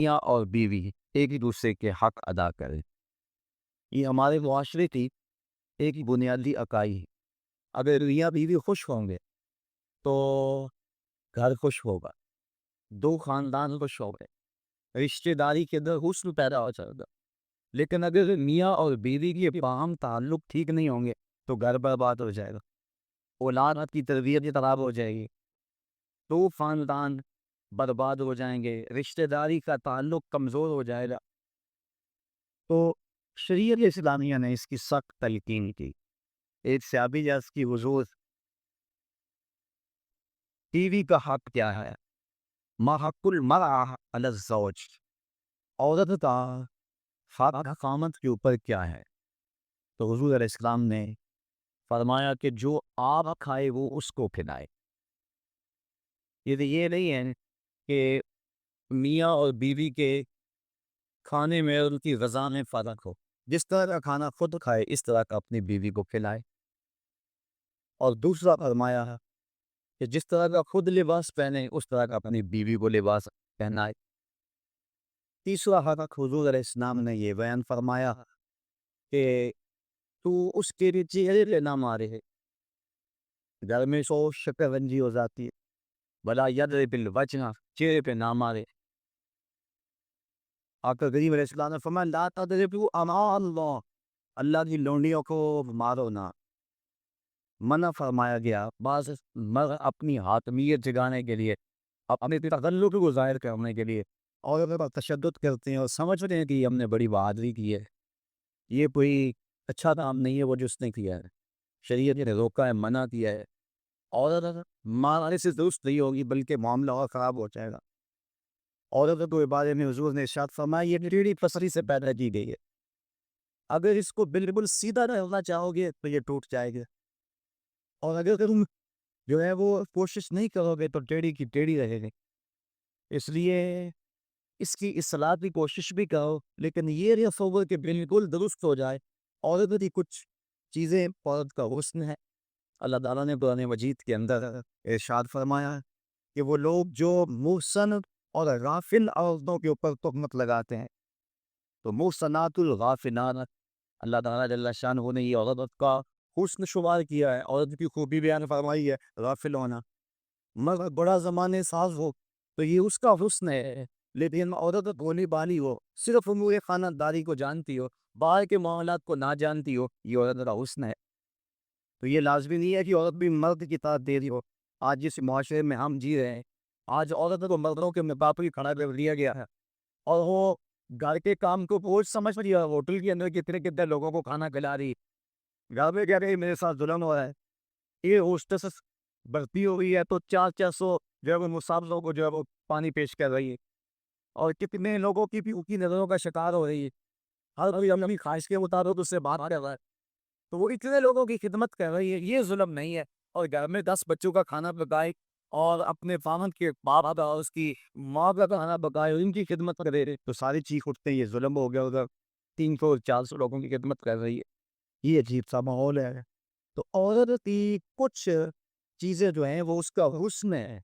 میاں اور بیوی ایک ہی دوسرے کے حق ادا کریں، یہ ہمارے معاشرے کی ایک بنیادی اکائی ہے۔ اگر میاں بیوی خوش ہوں گے تو گھر خوش ہوگا، دو خاندان خوش ہو گئے، رشتے داری کے اندر حسن پیدا ہو جائے گا۔ لیکن اگر میاں اور بیوی کے باہم تعلق ٹھیک نہیں ہوں گے تو گھر برباد ہو جائے گا، اولاد کی تربیت خراب ہو جائے گی، دو خاندان برباد ہو جائیں گے، رشتہ داری کا تعلق کمزور ہو جائے گا۔ تو شریعت اسلامیہ نے اس کی سخت تلقین کی۔ ایک صحابی جاز کی حضور بیوی کا حق کیا ہے؟ ما حق المرأة علی الزوج، عورت کا حق خامد کے اوپر کیا ہے؟ تو حضور علیہ السلام نے فرمایا کہ جو آپ کھائے وہ اس کو کھلائے۔ یہ نہیں ہے کہ میاں اور بیوی کے کھانے میں اور ان کی غذا میں فرق ہو، جس طرح کا کھانا خود کھائے اس طرح کا اپنی بیوی کو کھلائے۔ اور دوسرا فرمایا ہے کہ جس طرح کا خود لباس پہنے اس طرح کا اپنی بیوی کو لباس پہنائے۔ تیسرا حق حضور علیہ السلام نے یہ بیان فرمایا کہ تو اس کے لیے چہرے پہ نہ مارے، گھر میں سو شکر رنجی ہو جاتی ہے، بلا یضرب الوجہ، چہرے پہ نہ مارے۔ آقا کریم علیہ السلام نے فرمایا لا تضربوا اماء اللہ، اللہ کی لونڈیوں کو مارو نہ۔ منع فرمایا گیا بعض مرد اپنی حاکمیت جگانے کے لیے، اپنے تغلب کو ظاہر کرنے کے لیے اور پر تشدد کرتے ہیں اور سمجھتے ہیں کہ ہم نے بڑی بہادری کی ہے، یہ کوئی اچھا کام نہیں ہے وہ جو اس نے کیا ہے، شریعت نے روکا ہے، منع کیا ہے، عورت مارنے سے درست نہیں ہوگی بلکہ معاملہ اور خراب ہو جائے گا۔ عورت کے بارے میں حضور نے ارشاد فرمایا یہ ٹیڑھی پسری سے پیدا کی گئی ہے، اگر اس کو بالکل سیدھا رہنا چاہو گے تو یہ ٹوٹ جائے گا، اور اگر تم جو ہے وہ کوشش نہیں کرو گے تو ٹیڑھی کی ٹیڑھی رہے گی۔ اس لیے اس کی اصلاح کی کوشش بھی کرو، لیکن یہ تصور کہ بالکل درست ہو جائے۔ عورت کی کچھ چیزیں عورت کا حسن ہے، اللہ تعالیٰ نے قرآن مجید کے اندر ارشاد فرمایا ہے کہ وہ لوگ جو محسن اور غافل عورتوں کے اوپر تہمت لگاتے ہیں، تو محسنات الغافلات، اللہ تعالیٰ جل شانہ نے یہ عورت کا حسن شمار کیا ہے، عورت کی خوبی بیان فرمائی ہے غافل ہونا، مگر بڑا زمانے ساز ہو تو یہ اس کا حسن ہے، لیکن عورت بولی بالی ہو، صرف امور خانہ داری کو جانتی ہو، باہر کے معاملات کو نہ جانتی ہو، یہ عورت کا حسن ہے۔ تو یہ لازمی نہیں ہے کہ عورت بھی مرد کی طرح دے رہی ہو۔ آج جس معاشرے میں ہم جی رہے ہیں، آج عورت کو مردوں کے مقابلے کھڑا کر دیا گیا ہے، اور وہ گھر کے کام کو بوجھ سمجھ رہی ہے، ہوٹل کے اندر کتنے کتنے لوگوں کو کھانا کھلا رہی ہے، گھر میں کہہ رہی میرے ساتھ ظلم ہو رہا ہے۔ یہ ہوسٹس بھرتی ہو گئی ہے تو 400 جو ہے وہ مسافروں کو جو ہے وہ پانی پیش کر رہی ہے، اور کتنے لوگوں کی بھی کی نظروں کا شکار ہو رہی ہے، ہر کوئی اپنی خواہش کے مطابق اس سے بات کر رہا ہے، تو وہ اتنے لوگوں کی خدمت کر رہی ہے، یہ ظلم نہیں ہے؟ اور گھر میں 10 بچوں کا کھانا پکائے اور اپنے خاوند کے باپ کا اور اس کی ماں کا کھانا پکائے اور ان کی خدمت کرے تو ساری چیخ اٹھتے ہیں یہ ظلم ہو گیا، ادھر 300 400 لوگوں کی خدمت کر رہی ہے، یہ عجیب سا ماحول ہے۔ تو عورت کی کچھ چیزیں جو ہیں وہ اس کا حسن ہے،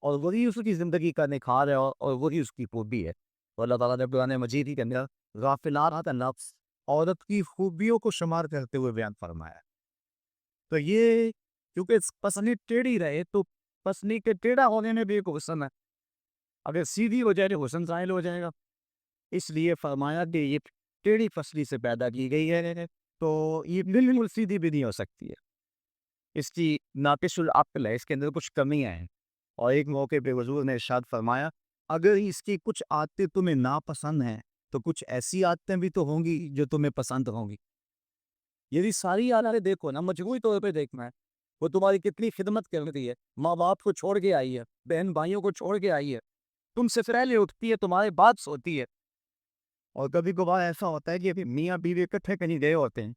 اور وہی اس کی زندگی کا نکھار ہے، اور وہی اس کی خوبی ہے۔ تو اللہ تعالیٰ نے قرآن مجید کے اندر غافلات کا لفظ عورت کی خوبیوں کو شمار کرتے ہوئے بیان فرمایا۔ تو یہ کیونکہ پسلی ٹیڑھی رہے تو پسلی کے ٹیڑھا ہونے میں بھی ایک حسن ہے، اگر سیدھی ہو جائے تو حسن ظاہر ہو جائے گا، اس لیے فرمایا کہ یہ ٹیڑھی پسلی سے پیدا کی گئی ہے تو یہ بالکل سیدھی بھی نہیں ہو سکتی ہے، اس کی ناقص العقل ہے، اس کے اندر کچھ کمیاں ہیں۔ اور ایک موقع پہ حضور نے ارشاد فرمایا اگر اس کی کچھ عادتیں تمہیں ناپسند ہیں تو کچھ ایسی عادتیں بھی تو ہوں گی جو تمہیں پسند ہوں گی۔ یہ ساری عادتیں دیکھو نا، مجموعی طور پہ دیکھنا ہے، وہ تمہاری کتنی خدمت کر رہی ہے، ماں باپ کو چھوڑ کے آئی ہے، بہن بھائیوں کو چھوڑ کے آئی ہے، تم سے پہلے اٹھتی ہے، تمہارے بعد سوتی ہے۔ اور کبھی کبھار ایسا ہوتا ہے کہ میاں بیوی اکٹھے کہیں گئے ہوتے ہیں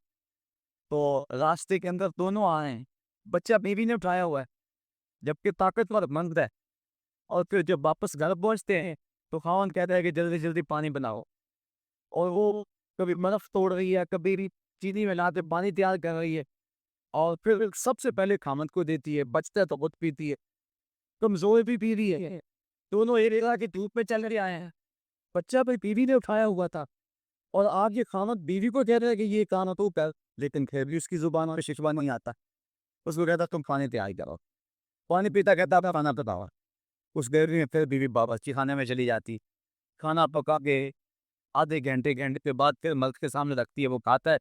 تو راستے کے اندر دونوں آئے ہیں، بچہ بیوی نے اٹھایا ہوا ہے جبکہ طاقتور مرد ہے، اور پھر جب واپس گھر پہنچتے ہیں تو خاوند کہتا ہے کہ جلدی جلدی پانی بناؤ، اور وہ کبھی برف توڑ رہی ہے، کبھی بھی چینی ملا کے پانی تیار کر رہی ہے، اور پھر سب سے پہلے خاوند کو دیتی ہے، بچتا ہے تو خود پیتی ہے، کمزور بھی پی رہی ہے، دونوں ایک جگہ کی دھوپ میں چل رہے آئے ہیں، بچہ بھی بیوی نے اٹھایا ہوا تھا، اور آپ یہ کھانا بیوی کو کہہ رہے ہیں کہ یہ کھانا تو کر، لیکن پھر بھی اس کی زبان میں شکوہ نہیں آتا. اس کو کہتا تم پانی تیار کرو، پانی پیتا کہتا آپ کھانا پکاؤ. اس گھر میں پھر بیوی باورچی خانے میں چلی جاتی، کھانا پکا کے آدھے گھنٹے کے بعد پھر مرد کے سامنے رکھتی ہے، وہ کھاتا ہے،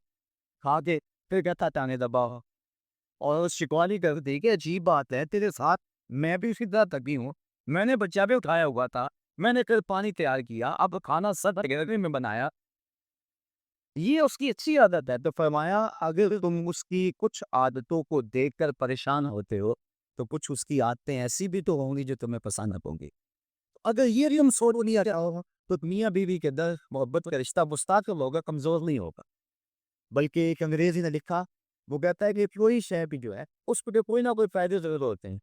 کھا کے پھر کہتا تانے دباؤ. اور شکوالی کرتی کہ عجیب بات ہے تیرے ساتھ، میں بھی اسی طرح تکی ہوں، میں نے بچہ بھی اٹھایا ہوا تھا، میں نے پھر پانی تیار کیا، اب کھانا سب گھر میں بنایا. یہ اس کی اچھی عادت ہے. تو فرمایا اگر تم اس کی کچھ عادتوں کو دیکھ کر پریشان ہوتے ہو تو کچھ اس کی عادتیں ایسی بھی تو ہوں گی جو تمہیں پسند نہ ہوں گی. اگر یہ بھی ہم سوچ نہیں آتا ہوگا تو میاں بیوی کے در محبت کا رشتہ مستقل ہوگا، کمزور نہیں ہوگا. بلکہ ایک انگریزی نے لکھا، وہ کہتا ہے کہ کوئی شے بھی جو ہے اس پہ کوئی نہ کوئی فائدے ضرور ہوتے ہیں.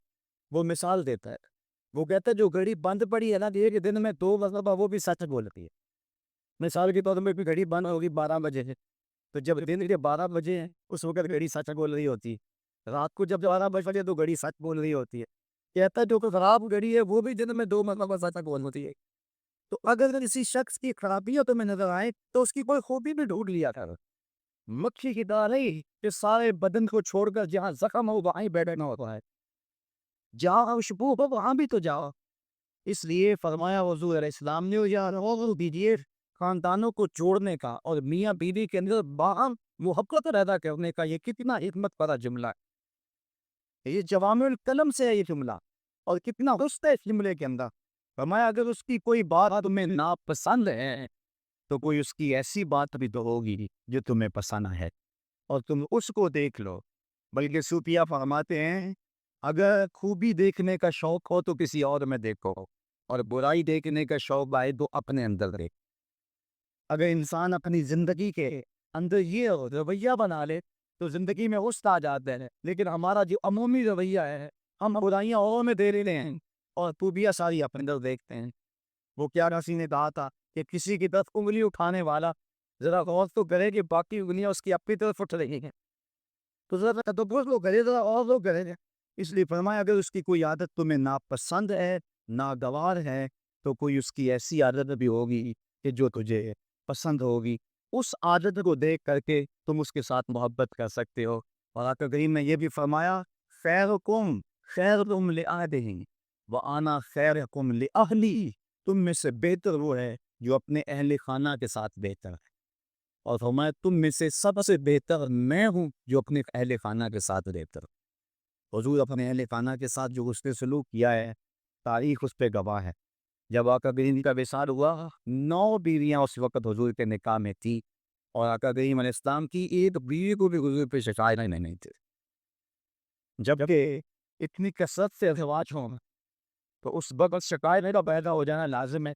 وہ مثال دیتا ہے، وہ کہتا ہے جو گھڑی بند پڑی ہے نا، ایک دن میں 2 مرتبہ وہ بھی سچ بولتی ہے. مثال کے طور پہ گھڑی بند ہوگی 12 بجے ہے، تو جب دن کے 12 بجے ہیں اس وقت گھڑی سچ بول رہی ہوتی ہے، رات کو جب 12 بجے تو گھڑی سچ بول رہی ہوتی ہے. کہتا ہے جو خراب گھڑی ہے وہ بھی دن میں 2 مرتبہ سچ بول ہوتی ہے. تو اگر کسی شخص کی خرابیاں تمہیں نظر آئے تو اس کی کوئی خوبی بھی ڈھونڈ لیا کر. مکھی کی طرح نہیں کہ سارے بدن کو چھوڑ کر جہاں زخم ہو وہیں بیٹھنا ہوتا ہے، جہاں خوشبو ہو وہاں بھی تو جاؤ. اس لیے فرمایا حضور علیہ السلام نے دیجیے خاندانوں کو جوڑنے کا اور میاں بیوی کے اندر باہم محبت پیدا کرنے کا یہ کتنا حکمت بھرا جملہ ہے. یہ جوامع الکلم سے ہے یہ جملہ، اور کتنا حسن ہے اس جملے کے اندر. فرمایا اگر اس کی کوئی بات تمہیں ناپسند ہے تو کوئی اس کی ایسی بات بھی تو ہوگی جو تمہیں پسند ہے، اور تم اس کو دیکھ لو. بلکہ صوفیہ فرماتے ہیں اگر خوبی دیکھنے کا شوق ہو تو کسی اور میں دیکھو، اور برائی دیکھنے کا شوق آئے تو اپنے اندر دیکھ. اگر انسان اپنی زندگی کے اندر یہ رویہ بنا لے تو زندگی میں حسن آ جاتا ہے. لیکن ہمارا جو عمومی رویہ ہے، ہم برائیاں اور میں دے لیتے ہیں اور خوبیاں ساری اپنے اندر دیکھتے ہیں. وہ کیا کسی نے کہا تھا کہ کسی کی طرف انگلی اٹھانے والا ذرا غور تو کرے کہ باقی انگلیاں اس کی اپنی طرف اٹھ رہی ہیں. تو ذرا تدبر لو کرے، ذرا اور لوگ کرے. اس لیے فرمایا اگر اس کی کوئی عادت تمہیں ناپسند ہے، ناگوار ہے، تو کوئی اس کی ایسی عادت بھی ہوگی کہ جو تجھے پسند ہوگی. اس عادت کو دیکھ کر کے تم اس کے ساتھ محبت کر سکتے ہو. اور آقا کریم نے یہ بھی فرمایا خیرکم خیرکم لأہلہ وأنا خیرکم لأہلی. تم میں سے بہتر وہ ہے جو اپنے اہل خانہ کے ساتھ بہتر ہے، اور فرمایا تم میں سے سب سے بہتر میں ہوں جو اپنے اہل خانہ کے ساتھ بہتر ہوں. حضور اپنے اہل خانہ کے ساتھ جو حسن سلوک کیا ہے تاریخ اس پہ گواہ ہے. جب آقا کریم کا وصال ہوا 9 بیویاں اس وقت حضور کے نکاح میں تھی، اور آقا کریم علیہ السلام کی ایک بیوی کو بھی حضور پہ شکایت نہیں تھی. جبکہ اتنی کثرت سے ازواج ہوں تو اس وقت شکایت کا پیدا ہو جانا لازم ہے.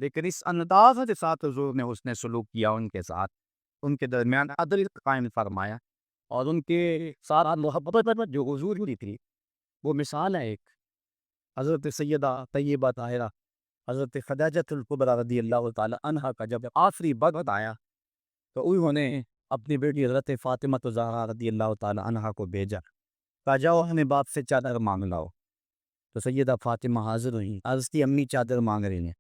لیکن اس انداز کے ساتھ حضور نے اس نے سلوک کیا ان کے ساتھ، ان کے درمیان عدل قائم فرمایا، اور ان کے ساتھ محبت جو حضور کی تھی وہ مثال ہے. ایک حضرت سیدہ طیبہ طاہرہ حضرت خدیجہ الکبریٰ رضی اللہ تعالی عنہا کا جب آخری وقت آیا تو انہوں نے اپنی بیٹی حضرت فاطمہ الزہرا رضی اللہ تعالی عنہا کو بھیجا، کہا جاؤ اپنے باپ سے چادر مانگ لاؤ. تو سیدہ فاطمہ حاضر ہوئی، عرض کی امی چادر مانگ رہی ہیں.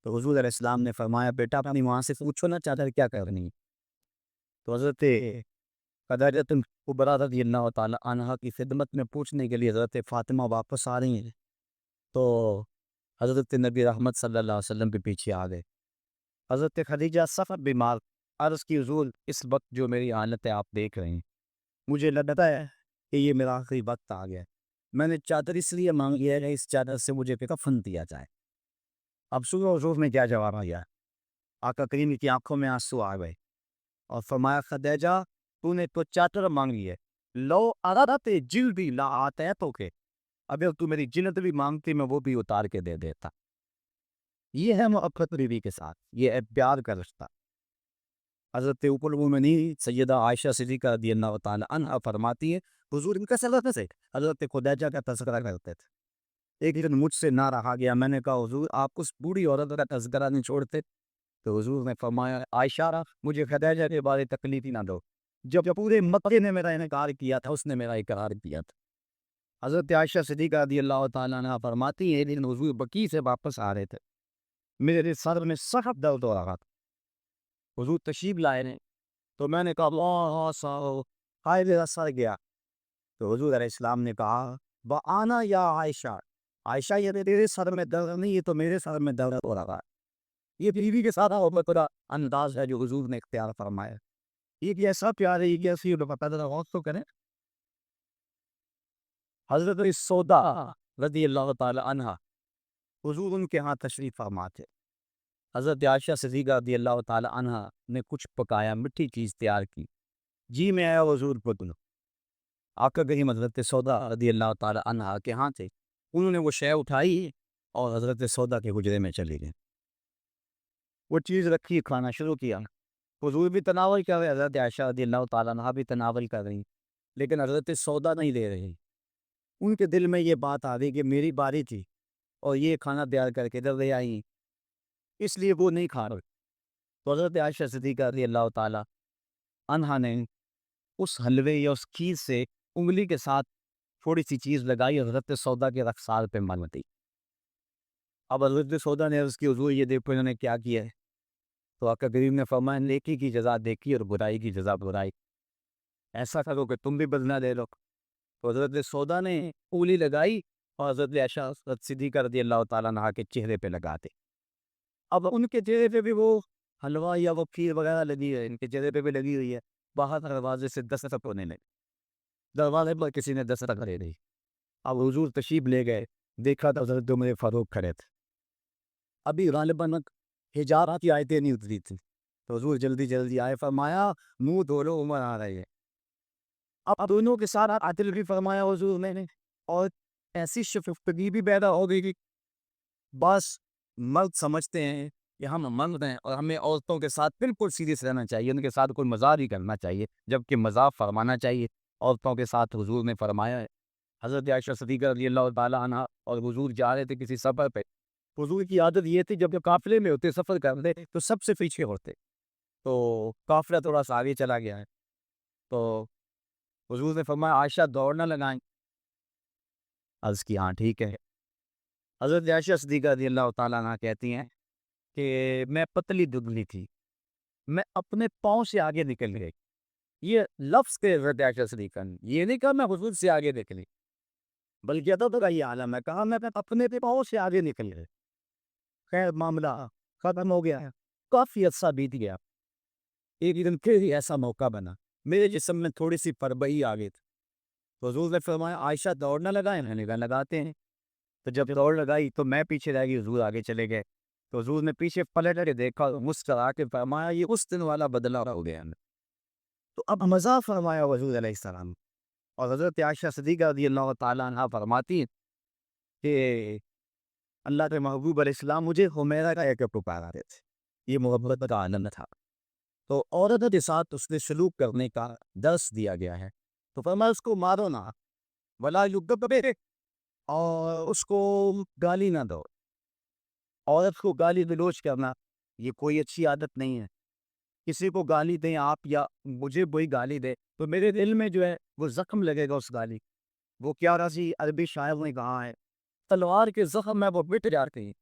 تو حضور علیہ السلام نے فرمایا بیٹا اپنی وہاں سے پوچھو نا چادر کیا کرنی ہے. تو حضرت خدیجہ الکبریٰ رضی اللہ تعالی عنہا کی خدمت میں پوچھنے کے لیے حضرت فاطمہ واپس آ رہی ہیں تو حضرت نبی رحمت صلی اللہ علیہ وسلم کے پیچھے آ گئے. حضرت خدیجہ سخت بیمار، عرض کی حضور اس وقت جو میری حالت ہے آپ دیکھ رہے ہیں، مجھے لگتا ہے کہ یہ میرا آخری وقت آ گیا. میں نے چادر اس لیے مانگی ہے کہ اس چادر سے مجھے کفن دیا جائے. اب سنو حضور نے کیا جواب آیا. آقا کریم کی آنکھوں میں آنسو آ گئے اور فرمایا خدیجہ تو نے تو چادر مانگی ہے، لو اردت جلدی لا آتیتو کے، اگر تو میری جلد بھی مانگتی میں وہ بھی اتار کے دے دیتا. یہ ہے محبت بیوی کے ساتھ، یہ ہے پیار کا رشتہ. حضرت ام المؤمنین سیدہ عائشہ صدیقہ رضی اللہ تعالی عنہا فرماتی ہے حضور ان کا سلام سے حضرت خدیجہ کا تذکرہ کرتے تھے. ایک دن مجھ سے نہ رہا گیا، میں نے کہا حضور آپ اس بوڑھی عورت کا تذکرہ نہیں چھوڑتے. تو حضور نے فرمایا عائشہ مجھے خدیجہ کے بارے تکلیف ہی نہ دو، جب پورے مکے نے میرا انکار کیا تھا اس نے میرا اقرار کیا تھا. حضرت عائشہ صدیقہ رضی اللہ تعالیٰ عنہ فرماتی ہے ایک دن حضور بقیع سے واپس آ رہے تھے میرے سر میں سخت درد ہو رہا تھا، حضور تشریف لائے نے، تو میں نے کہا اللہ سا، ہائے میرا سر گیا۔ تو حضور علیہ السلام نے کہا بآنا یا عائشہ، عائشہ یہ تیرے سر میں درد نہیں، یہ تو میرے سر میں درد ہو رہا ہے۔ یہ بیوی کے ساتھ محبت کا انداز ہے جو حضور نے اختیار فرمایا۔ یہ کیسا پیار ہے، یہ کیسی غور تو کریں۔ حضرت سودا رضی اللہ تعالی عنہ، حضور ان کے ہاں تشریف فرما تھے۔ حضرت عائشہ صدیقہ رضی اللہ تعالی عنہ نے کچھ پکایا، میٹھی چیز تیار کی، جی میں آیا حضور کو دوں۔ آقا کریم حضرت سودا رضی اللہ تعالی عنہ کے ہاں تھے، انہوں نے وہ شے اٹھائی اور حضرت سودا کے حجرے میں چلی گئے، وہ چیز رکھی، کھانا شروع کیا۔ حضور بھی تناول کر رہے، حضرت عائشہ رضی اللہ تعالیٰ عنہ بھی تناول کر رہی، لیکن حضرت سودا نہیں دے رہی۔ ان کے دل میں یہ بات آ گئی کہ میری باری تھی اور یہ کھانا تیار کر کے ادھر لے آئی، اس لیے وہ نہیں کھا رہے۔ تو حضرت عائشہ صدیقہ رضی اللہ تعالیٰ عنہا نے اس حلوے یا اس کھیر سے انگلی کے ساتھ تھوڑی سی چیز لگائی اور حضرت سودا کے رخسار پہ مل دی۔ اب حضرت سودا نے عرض کی حضور یہ دیکھو انہوں نے کیا کیا ہے۔ تو آقا کریم نے فرمایا نیکی کی جزا دیکھی اور برائی کی جزا برائی، ایسا کرو کہ تم بھی بدلہ دے لو۔ تو حضرت سودا نے انگلی لگائی اور حضرت عائشہ صدیقہ رضی اللہ تعالیٰ عنہ کے چہرے پہ لگا دے۔ اب ان کے چہرے پہ بھی وہ حلوہ یا وہ کھیر وغیرہ لگی ہے، ان کے چہرے پہ بھی لگی ہوئی ہے۔ باہر دروازے سے دستک ہونے لگی، دروازے پر کسی نے دستک دے دی۔ اب حضور تشریف لے گئے، دیکھا تو حضرت عمر فاروق کھڑے تھے، ابھی غالباً حجاب کی آیتیں نہیں اتری تھی، تو حضور جلدی جلدی آئے، فرمایا منہ دھو لو عمر آ رہی ہے۔ اب دونوں کے ساتھ عادل بھی فرمایا حضور نے، اور ایسی شفقتی بھی پیدا ہو گئی کہ بس مرد سمجھتے ہیں کہ ہم مرد ہیں اور ہمیں عورتوں کے ساتھ بالکل سیریس رہنا چاہیے، ان کے ساتھ کوئی مزاح نہیں کرنا چاہیے، جبکہ مزاح فرمانا چاہیے عورتوں کے ساتھ۔ حضور نے فرمایا ہے، حضرت عائشہ صدیقہ رضی اللہ تعالیٰ عنہ اور حضور جا رہے تھے کسی سفر پہ، حضور کی عادت یہ تھی جب قافلے میں ہوتے سفر کرتے تو سب سے پیچھے ہوتے، تو قافلہ تھوڑا سا آگے چلا گیا ہے، تو حضور نے فرمایا عائشہ دوڑ نہ لگائیں، عرض کی ہاں ٹھیک ہے۔ حضرت عائشہ صدیقہ رضی اللہ تعالیٰ عنہ کہتی ہیں کہ میں پتلی دبلی تھی، میں اپنے پاؤں سے آگے نکل گئی، یہ لفظ کے حضرت عائشہ صدیقہ نے یہ نہیں کہا میں حضور سے آگے نکلی، بلکہ تو کا یہ عالم ہے، کہا میں اپنے پاؤں سے آگے نکل گئی۔ خیر معاملہ ختم ہو گیا ہے، کافی عرصہ بیت گیا، ایک دن پھر ہی ایسا موقع بنا، میرے جسم میں تھوڑی سی پربئی آ گئی تھی، تو حضور نے فرمایا عائشہ دوڑ نہ لگائیں، میں نے کہا لگاتے ہیں۔ تو جب دوڑ لگائی تو میں پیچھے رہ گئی، حضور آگے چلے گئے، تو حضور نے پیچھے پلٹ کے دیکھا، مسکرا کے فرمایا یہ اس دن والا بدلہ ہو گیا۔ تو اب مزاح فرمایا حضور علیہ السلام، اور حضرت عائشہ صدیقہ رضی اللہ تعالیٰ عنہ فرماتی ہیں کہ اللہ کے محبوب علیہ السلام مجھے حمیرہ کا ایک پکارا رہے تھے، یہ محبت کا عالم تھا، تو عورت کے ساتھ اس نے سلوک کرنے کا درس دیا گیا ہے، تو فرمایا اس کو مارو نہ، ولا یغضب، اور اس کو گالی نہ دو۔ عورت کو گالی گلوچ کرنا یہ کوئی اچھی عادت نہیں ہے، کسی کو گالی دیں آپ یا مجھے کوئی گالی دے تو میرے دل میں جو ہے وہ زخم لگے گا اس گالی، وہ کیا رسی عربی شاعر نے کہا ہے تلوار کے زخم ہے وہ مٹ جاتے ہیں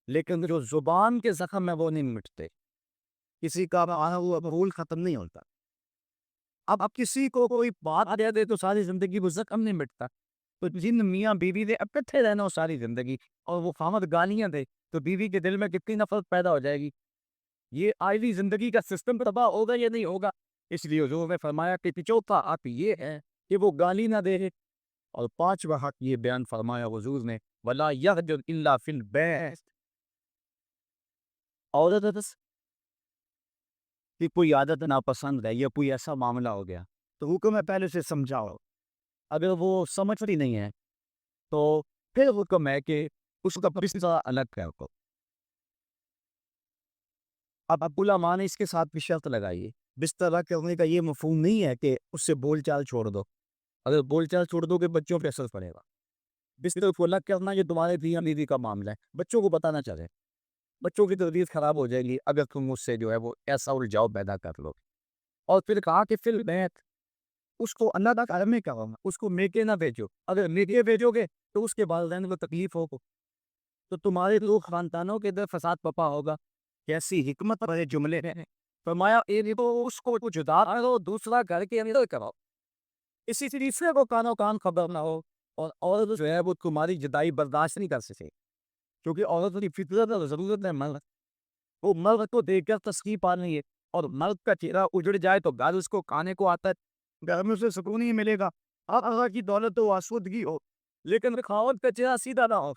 لیکن جو زبان کے زخم ہے وہ نہیں مٹتے، کسی کا آنا ہوا بھول ختم نہیں ہوتا۔ اب کسی کو کوئی بات آ دے تو ساری زندگی وہ زخم نہیں مٹتا، تو جن میاں بیوی دے اکٹھے رہنا ہو ساری زندگی اور وہ خامد گالیاں دے تو بیوی کے دل میں کتنی نفرت پیدا ہو جائے گی، یہ آئلی زندگی کا سسٹم تباہ ہوگا یا نہیں ہوگا۔ اس لیے حضور نے فرمایا کہ چوتھا حق یہ ہے کہ وہ گالی نہ دے، اور پانچواں حق یہ بیان فرمایا حضور نے وَلَا يَغْجُرْ إِلَّا فِي الْبَيْتِ، عورت کی کوئی عادت ناپسند ہے یا کوئی ایسا معاملہ ہو گیا تو حکم ہے پہلے سے سمجھاؤ، اگر وہ سمجھتی نہیں ہے تو پھر حکم ہے کہ اس کا بستر الگ کر دو۔ اب علماء نے اس کے ساتھ بھی شرط لگائی، بستر الگ کرنے کا یہ مفہوم نہیں ہے کہ اس سے بول چال چھوڑ دو، اگر بول چال چھوڑ دو کہ بچوں پہ اثر پڑے گا۔ بستر کو الگ کرنا یہ تمہارے میاں بیوی کا معاملہ ہے، بچوں کو پتہ نہ چلے، بچوں کی تربیت خراب ہو جائے گی اگر تم مجھ سے جو ہے وہ ایسا الجھاؤ پیدا کر لو۔ اور پھر کہا کہ فی البیت، اس کو اللہ کا گھر میں کرو، اس کو میکے نہ بھیجو، اگر میکے بھیجو گے تو اس کے والدین کو تکلیف ہوگا، تو تمہارے لوگ خاندانوں کے اندر فساد پپا ہوگا. کیسی حکمت بھرے جملے ہیں. فرمایا ایک تو اس کو جدا کرو, دوسرا گھر کے اندر کرو, اسی تیسرے کو کانوں کان خبر نہ ہو. اور عورت جو ہے وہ تمہاری جدائی برداشت نہیں کر سکے, کیونکہ عورت کی فطرت اور ضرورت ہے مرد. وہ مرد کو دیکھ کر تسکین پا رہی ہے, اور مرد کا چہرہ اجڑ جائے تو گھر اس کو کھانے کو آتا ہے, گھر میں اسے سکون نہیں ملے گا. اب اللہ کی دولت ہو, آسودگی ہو, لیکن خاوند کا چہرہ سیدھا نہ ہو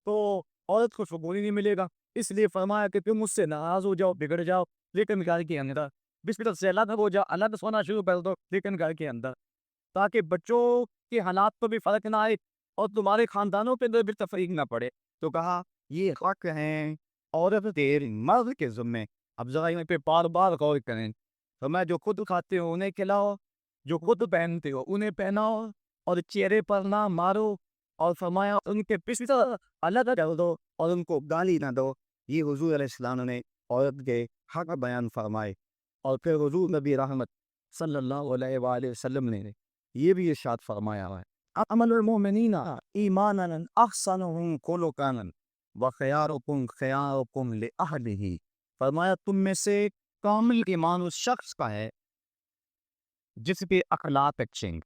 تو عورت کو سکون ہی نہیں ملے گا. اس لیے فرمایا کہ تم مجھ سے ناراض ہو جاؤ, بگڑ جاؤ, لیکن گھر کے اندر بسم سے الگ ہو جاؤ, الگ سونا شروع کر دو, لیکن گھر کے اندر, تاکہ بچوں کے حالات پر بھی فرق نہ آئے اور تمہارے خاندانوں پہ بھی تفریق نہ پڑے. تو کہا یہ حق ہیں عورت تیرے مرد کے ذمے. اب ذرا ان پہ بار بار غور کریں. تو میں جو خود کھاتے ہو انہیں کھلاؤ, جو خود پہنتے ہو انہیں پہناؤ, اور چہرے پر نہ مارو, اور فرمایا ان کے پچھلے الگ کر دو اور ان کو گالی نہ دو. یہ حضور علیہ السلام نے عورت کے حق بیان فرمائے. اور پھر حضور نبی رحمت صلی اللہ علیہ وآلہ وسلم نے یہ بھی ارشاد فرمایا ہے, اکمل المؤمنین ایمانا احسنهم خلقا وخیارکم خیارکم لأہلہ. فرمایا تم میں سے کامل ایمان اس شخص کا ہے جس کے اخلاق اچھے ہیں,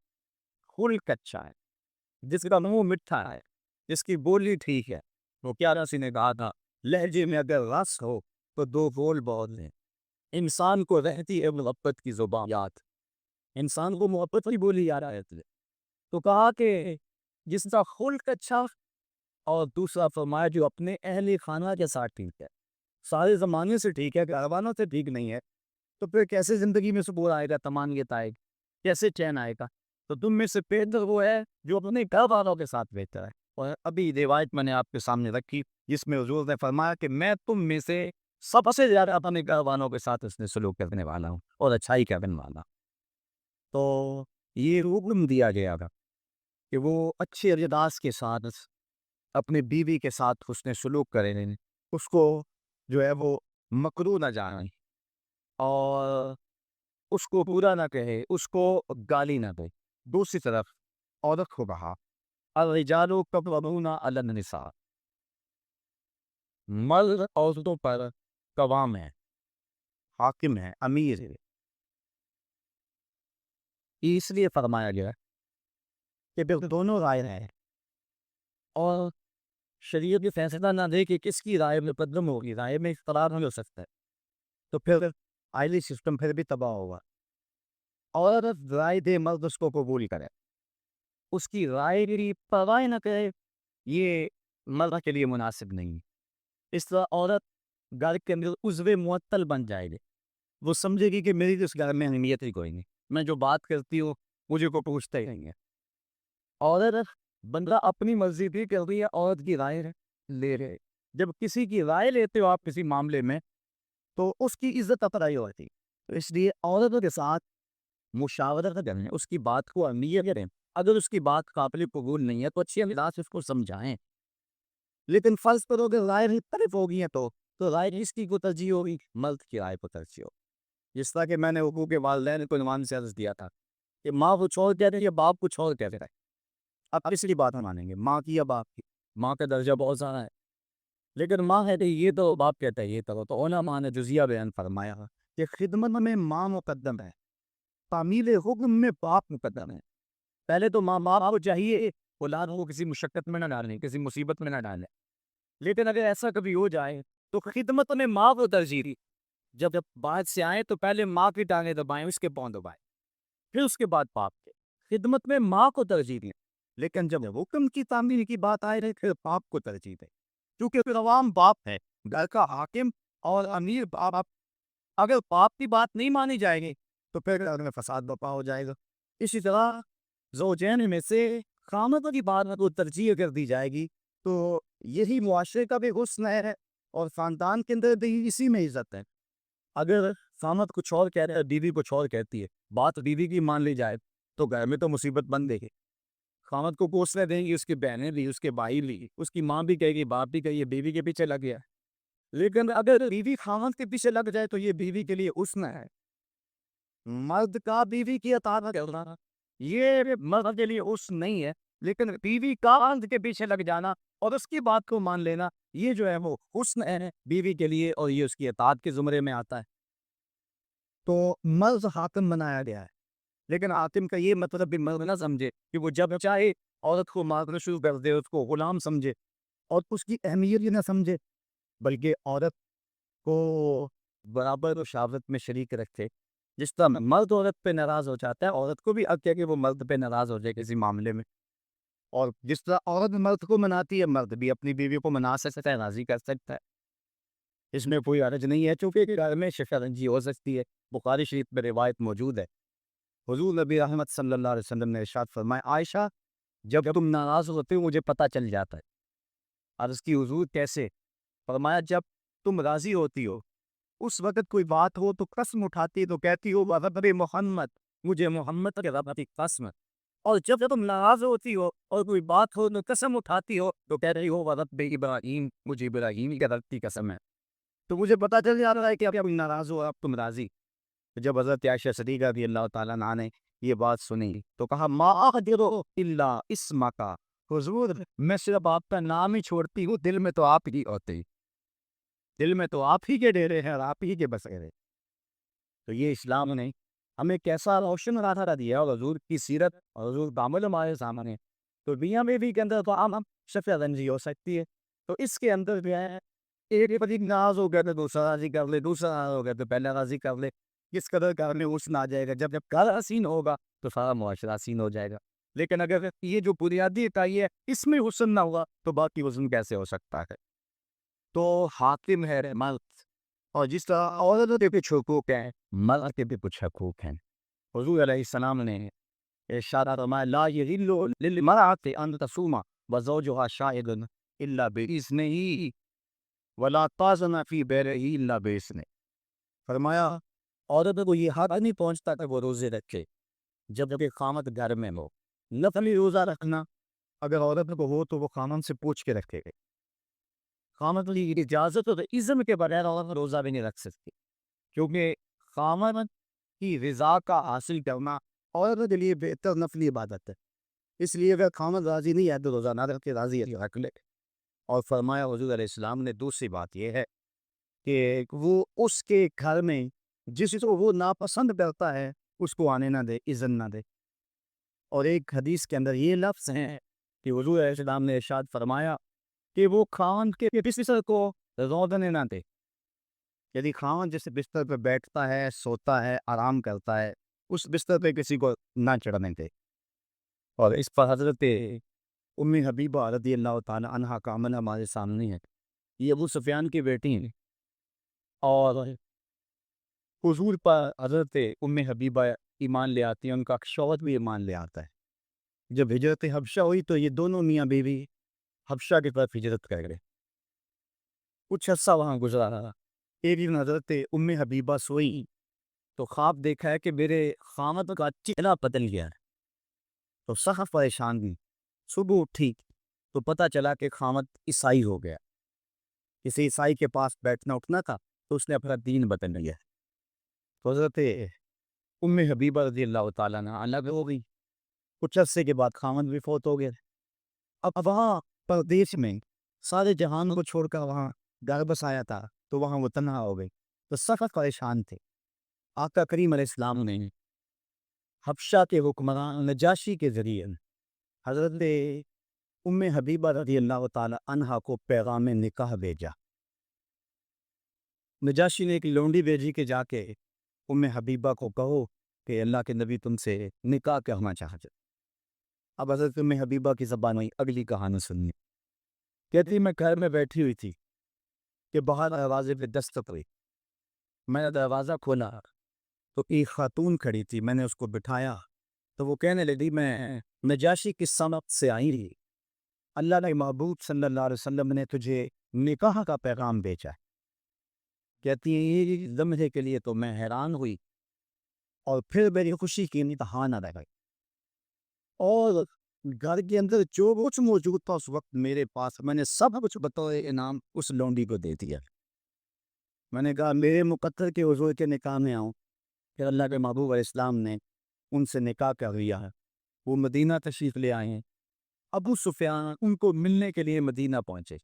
خلق اچھا ہے, جس کا منہ مٹھا ہے, جس کی بولی ٹھیک ہے. وہ کیا رسی نے کہا تھا, لہجے میں اگر رس ہو تو دو بول بہت ہیں. انسان کو رہتی ہے محبت کی زبان یاد, انسان کو محبت کی بولی یاد آتی ہے. تو کہا کہ جس کا خلق اچھا, اور دوسرا فرمایا جو اپنے اہل خانہ کے ساتھ ٹھیک ہے, سارے زمانے سے ٹھیک ہے, گھر والوں سے ٹھیک نہیں ہے, تو پھر کیسے زندگی میں سکون آئے گا, تمانیت آئے گی, کیسے چین آئے گا؟ تو تم میں سے بہتر وہ ہے جو اپنے گھر والوں کے ساتھ بہتر ہے. اور ابھی روایت میں نے آپ کے سامنے رکھی جس میں حضور نے فرمایا کہ میں تم میں سے سب سے زیادہ اپنے گھر والوں کے ساتھ اس نے سلوک کرنے والا ہوں اور اچھائی کرنے والا. تو یہ حکم دیا گیا تھا کہ وہ اچھے انداز کے ساتھ اپنے بیوی کے ساتھ حسن سلوک کریں, اس کو جو ہے وہ مکروہ نہ جانیں, اور اس کو برا نہ کہے, اس کو گالی نہ دے. دوسری طرف عورت کو کہا الرجال قوامون علی النساء, مرد عورتوں پر قوام ہے, حاکم ہے, امیر ہے. اس لیے فرمایا گیا کہ پھر دونوں رائے ہیں, اور شریعت یہ فیصلہ نہ دے کہ کس کی رائے میں مقدم ہوگی, رائے میں اختلاف نہیں ہو سکتا ہے, تو پھر آئلی سسٹم پھر بھی تباہ ہوگا. عورت رائے دے, مرد اس کو قبول کرے, اس کی رائے کی پرواہ نہ کرے, یہ مرد کے لیے مناسب نہیں. اس طرح عورت گھر کے اندر عضو معطل بن جائے گی, وہ سمجھے گی کہ میری تو اس گھر میں اہمیت ہی کوئی نہیں, میں جو بات کرتی ہوں مجھے کو پوچھتے ہی نہیں ہے. عورت بندہ اپنی مرضی بھی کر رہی ہے, عورت کی رائے لے رہے. جب کسی کی رائے لیتے ہو آپ کسی معاملے میں تو اس کی عزت افزائی ہوتی ہے. تو اس لیے عورت کے ساتھ مشاورت کریں, اس کی بات کو اہمیت کریں. اگر اس کی بات قابل قبول نہیں ہے تو اچھی انداز سے اس کو سمجھائیں. لیکن فرض کرو کہ رائے مختلف ہو گئی ہیں تو رائے اس کی کو ترجیح ہوگی, مرد کی رائے کو ترجیح ہو. جس طرح کہ میں نے حقوق والدین کو عنوان سے عرض دیا تھا کہ ماں کچھ اور کہتے ہیں یا باپ کچھ اور کہتے ہیں. اب اس کی بات ہم مانیں گے, ماں کی یا باپ کی. ماں کا درجہ بہت زیادہ ہے, لیکن ماں کہتے ہیں یہ تو, باپ کہتا ہے یہ تو علماء نے جزیہ بیان فرمایا کہ خدمت میں ماں مقدم ہے, تعمیل حکم میں باپ مقدم ہے. پہلے تو ماں باپ کو چاہیے اولاد کو کسی مشقت میں نہ ڈالیں, کسی مصیبت میں نہ ڈالیں, لیکن اگر ایسا کبھی ہو جائے تو خدمت میں ماں کو ترجیح دی. جب بات سے آئے تو پہلے ماں کی ٹانگیں دبائیں, اس کے پاؤں دبائیں, پھر اس کے بعد باپ کے. خدمت میں ماں کو ترجیح دیں, لیکن جب حکم کی تعمیل کی بات آئے رہے پھر باپ کو ترجیح دیں, کیونکہ پھر عوام باپ ہے, گھر کا حاکم اور امیر باپ. اگر باپ کی بات نہیں مانی جائے گی تو پھر گھر میں فساد برپا ہو جائے گا. اسی طرح زوجین میں سے خامد کی بات کو ترجیح کر دی جائے گی تو یہی معاشرے کا بھی حسن ہے, اور خاندان کے اندر بھی اسی میں عزت ہے. اگر خامد کچھ اور کہہ رہے ہیں, بیوی کچھ اور کہتی ہے, بات بیوی کی مان لی جائے تو گھر میں تو مصیبت بن دے گی. خامد کو کوسنے دیں گی, اس کی بہنیں بھی, اس کے بھائی بھی, اس کی ماں بھی کہے گی, باپ بھی کہے گی, بیوی کے پیچھے لگ گیا. لیکن اگر بیوی خامد کے پیچھے لگ جائے تو یہ بیوی کے لیے حسن ہے. مرد کا بیوی کی اطاعت کرنا یہ مرد کے لیے حسن نہیں ہے, لیکن بیوی کاند کے پیچھے لگ جانا اور اس کی بات کو مان لینا، یہ جو ہے وہ حسن ہے بیوی کے لیے، اور یہ اس کی اطاعت کے زمرے میں آتا ہے۔ تو مرد حاکم بنایا گیا ہے، لیکن حاکم کا یہ مطلب بھی مرد نہ سمجھے کہ وہ جب چاہے عورت کو مارنا شروع کر دے، اس کو غلام سمجھے اور اس کی اہمیت ہی نہ سمجھے، بلکہ عورت کو برابر و شاوت میں شریک رکھے۔ جس طرح مرد عورت پہ ناراض ہو جاتا ہے، عورت کو بھی حق ہے کہ وہ مرد پہ ناراض ہو جائے کسی معاملے میں، اور جس طرح عورت مرد کو مناتی ہے، مرد بھی اپنی بیوی کو منا سکتا ہے، راضی کر سکتا ہے۔ اس میں کوئی حرج نہیں ہے، چونکہ گھر میں شکنجی ہو سکتی ہے۔ بخاری شریف میں روایت موجود ہے، حضور نبی رحمت صلی اللہ علیہ وسلم نے ارشاد فرمایا، عائشہ جب تم ناراض ہوتے ہو مجھے پتہ چل جاتا ہے۔ عرض کی حضور کیسے؟ فرمایا جب تم راضی ہوتی ہو، اس وقت کوئی بات ہو تو قسم اٹھاتی تو کہتی ہو رب محمد، مجھے محمد کے رب کی قسم، اور جب تم ناراض ہوتی ہو اور کوئی بات ہو تو قسم اٹھاتی ہو تو کہہ رہی ہو رب ابراہیم، مجھے ابراہیم کے رب کی قسم ہے۔ تو مجھے پتا چل جاتا ہے کہ اب ناراض ہو، اب تم راضی۔ جب حضرت عائشہ صدیقہ رضی اللہ تعالیٰ عنہا نے یہ بات سنی تو کہا ما اقدر الا اسمک، حضور میں صرف آپ کا نام ہی چھوڑتی ہوں، دل میں تو آپ ہی ہوتے، دل میں تو آپ ہی کے ڈیرے ہیں اور آپ ہی کے بسیرے۔ تو یہ اسلام نے ہمیں کیسا روشن راستہ دیا، اور حضور کی سیرت اور حضور کا عمل ہمارے سامنے۔ تو میاں بیوی کے اندر تو عام شفیع رنجی ہو سکتی ہے، تو اس کے اندر جو ہے ایک پتی ناراض ہو گیا تو دوسرا راضی کر لے، دوسرا ناراض ہو گیا تو پہلا راضی کر لے، کس قدر کرنے حسن آ جائے گا۔ جب جب گھر حسین ہوگا تو سارا معاشرہ حسین ہو جائے گا، لیکن اگر یہ جو بنیادی اکائی ہے اس میں حسن نہ ہوا تو باقی حسن کیسے ہو سکتا ہے؟ تو حاکم ہے مرد، اور جس طرح عورت کے کچھ حقوق ہیں، مرد کے بھی کچھ حقوق ہیں۔ حضور علیہ السلام نے ارشاد فرمایا لا یحل للمرأة ان تصوم وزوجها شاهد الا باذنه ولا تأذن في بيته الا باذنه، فرمایا عورت کو یہ حق نہیں پہنچتا کہ وہ روزے رکھے جب کہ خامد گھر میں ہو۔ نفلی روزہ رکھنا اگر عورت کو ہو تو وہ خامد سے پوچھ کے رکھے گا، خامد کی اجازت اور اذن کے بغیر عورت روزہ بھی نہیں رکھ سکتی، کیونکہ خامد کی رضا کا حاصل کرنا عورت کے لیے بہتر نفلی عبادت ہے۔ اس لیے اگر خامد راضی نہیں ہے تو روزہ نہ رکھ کے راضی ہے رکھ لے۔ اور فرمایا حضور علیہ السلام نے دوسری بات یہ ہے کہ وہ اس کے گھر میں جس کو وہ ناپسند کرتا ہے اس کو آنے نہ دے، اذن نہ دے۔ اور ایک حدیث کے اندر یہ لفظ ہیں کہ حضور علیہ السلام نے ارشاد فرمایا کہ وہ خاوند کے بستر کو رودنے نہ دے، یعنی خاوند جیسے بستر پہ بیٹھتا ہے، سوتا ہے، آرام کرتا ہے، اس بستر پہ کسی کو نہ چڑھنے دے۔ اور اس پر حضرت ام حبیبہ رضی اللہ تعالی عنہا کا عمل ہمارے سامنے ہے۔ یہ ابو سفیان کی بیٹی ہیں، اور حضور پر حضرت ام حبیبہ ایمان لے آتی ہیں، ان کا شوہر بھی ایمان لے آتا ہے۔ جب ہجرت حبشہ ہوئی تو یہ دونوں میاں بیوی حبشہ کی طرف ہجرت کر گئے، کچھ عرصہ وہاں گزرا رہا۔ ایک دن حضرت ام حبیبہ سوئی تو خواب دیکھا ہے کہ میرے خامد کا چہرہ بدل گیا ہے، تو سخت پریشان ہوئی۔ صبح اٹھی تو پتہ چلا کہ خامد عیسائی ہو گیا، کسی عیسائی کے پاس بیٹھنا اٹھنا تھا تو اس نے اپنا دین بدل لیا۔ تو حضرت ام حبیبہ رضی اللہ تعالیٰ عنہ الگ ہو گئی، کچھ عرصے کے بعد خامد بھی فوت ہو گیا۔ اب وہاں پردیش میں سارے جہان کو چھوڑ کر وہاں گھر بسایا تھا تو وہاں وہ تنہا ہو گئی، تو سخت پریشان تھے۔ آقا کریم علیہ السلام نے حبشہ کے حکمران نجاشی کے ذریعے حضرت ام حبیبہ رضی اللہ تعالی عنہا کو پیغام نکاح بھیجا۔ نجاشی نے ایک لونڈی بھیجی کہ جا کے ام حبیبہ کو کہو کہ اللہ کے نبی تم سے نکاح کرنا چاہتے۔ اب حضرت ام حبیبہ کی زبان میں اگلی کہانی سننی، کہتی میں گھر میں بیٹھی ہوئی تھی کہ باہر دروازے پہ دستک ہوئی، میں نے دروازہ کھولا تو ایک خاتون کھڑی تھی، میں نے اس کو بٹھایا تو وہ کہنے لگی میں نجاشی کی سمت سے آئی رہی، اللہ نے محبوب صلی اللہ علیہ وسلم نے تجھے نکاح کا پیغام بھیجا ہے۔ کہتی ہیں یہ لمحے کے لیے تو میں حیران ہوئی، اور پھر میری خوشی کی انتہا نہ رہ گئی، اور گھر کے اندر جو کچھ موجود تھا اس وقت میرے پاس، میں نے سب کچھ بطور انعام اس لونڈی کو دے دیا۔ میں نے کہا میرے مقدر کے حضور کے نکاح میں آؤں، پھر اللہ کے محبوب علیہ السلام نے ان سے نکاح کر لیا ہے، وہ مدینہ تشریف لے آئے ہیں، ابو سفیان ان کو ملنے کے لیے مدینہ پہنچے.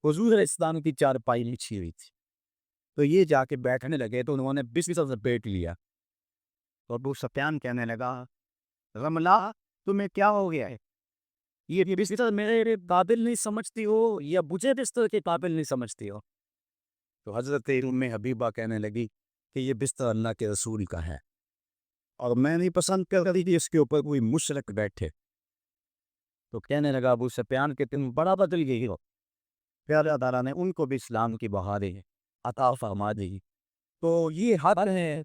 حضور علیہ السلام کی چارپائی بچھی ہوئی تھی, تو یہ جا کے بیٹھنے لگے تو انہوں نے بستر سے پیٹ لیا. تو ابو سفیان کہنے لگا, رملہ تمہیں کیا ہو گیا ہے؟ یہ بستر میرے قابل نہیں سمجھتی ہو یا مجھے بستر کے قابل نہیں سمجھتی ہو؟ تو حضرت ام حبیبہ کہنے لگی کہ یہ بستر اللہ کے رسول کا ہے اور میں نہیں پسند کر رہی کہ اس کے اوپر کوئی مشرک بیٹھے. تو کہنے لگا ابو سفیان کہ تم بڑا بدل گئی ہو. پھر اللہ تعالیٰ نے ان کو بھی اسلام کی بہاریں عطا فرما دی. تو یہ حق ہے